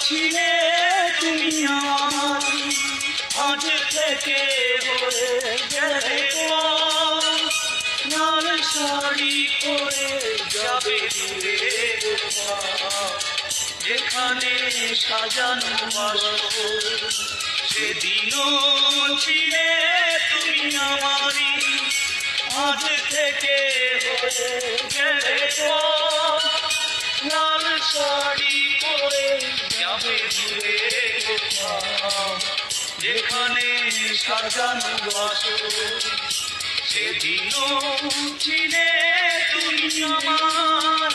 ছিলে তুমি আমার, আজ থেকে হয়ে গেলে লাল শাড়ি পরে যাবে দূরে যেখানে সাজানো বাসর। সেদিনও ছিলে তুমি আমারই, আজ থেকে হয়ে গেলে লাল শাড়ি পরে যাবে দূরে যেখানে সাজানো বাসর। সেদিনও ছিলে তুমি আমার।